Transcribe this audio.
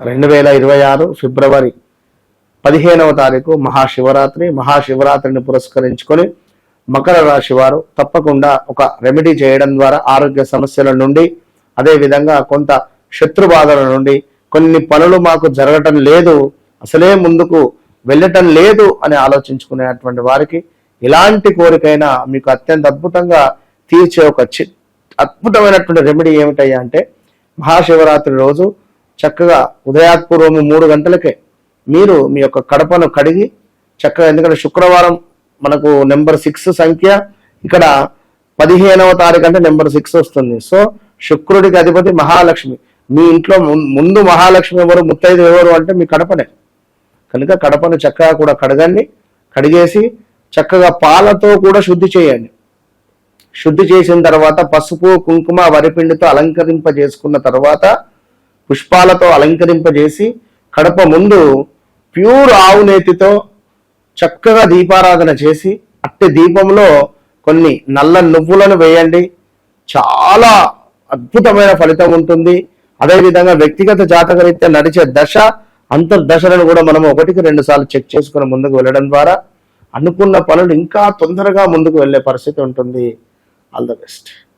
2026 ఫిబ్రవరి 15వ తారీఖు మహాశివరాత్రిని పురస్కరించుకొని మకర రాశి వారు తప్పకుండా ఒక రెమెడీ చేయడం ద్వారా ఆరోగ్య సమస్యల నుండి, అదేవిధంగా కొంత శత్రుబాధల నుండి, కొన్ని పనులు మాకు జరగటం లేదు, అసలే ముందుకు వెళ్ళటం లేదు అని ఆలోచించుకునేటువంటి వారికి ఇలాంటి కోరికైనా మీకు అత్యంత అద్భుతంగా తీర్చే ఒక అద్భుతమైనటువంటి రెమెడీ ఏమిటయ్యా అంటే, మహాశివరాత్రి రోజు చక్కగా ఉదయాత్పూర్వము 3 గంటలకే మీరు మీ యొక్క కడపను కడిగి చక్కగా, ఎందుకంటే శుక్రవారం మనకు నెంబర్ 6 సంఖ్య, ఇక్కడ 15వ తారీఖు అంటే నెంబర్ 6 వస్తుంది. సో శుక్రుడికి అధిపతి మహాలక్ష్మి. మీ ఇంట్లో ముందు మహాలక్ష్మి ఎవరు, ముత్తైదు ఎవరు అంటే మీ కడపనే. కనుక కడపను చక్కగా కూడా కడగండి. కడిగేసి చక్కగా పాలతో కూడా శుద్ధి చేయండి. శుద్ధి చేసిన తర్వాత పసుపు, కుంకుమ, వరిపిండితో అలంకరింపజేసుకున్న తర్వాత పుష్పాలతో అలంకరింపజేసి కడప ముందు ప్యూర్ ఆవు నేతితో చక్కగా దీపారాధన చేసి అట్టి దీపంలో కొన్ని నల్ల నువ్వులను వేయండి. చాలా అద్భుతమైన ఫలితం ఉంటుంది. అదేవిధంగా వ్యక్తిగత జాతకరీత్యా నడిచే దశ, అంతర్దశలను కూడా మనం 1-2 సార్లు చెక్ చేసుకుని ముందుకు వెళ్ళడం ద్వారా అనుకున్న పనులు ఇంకా తొందరగా ముందుకు వెళ్ళే పరిస్థితి ఉంటుంది. All the best.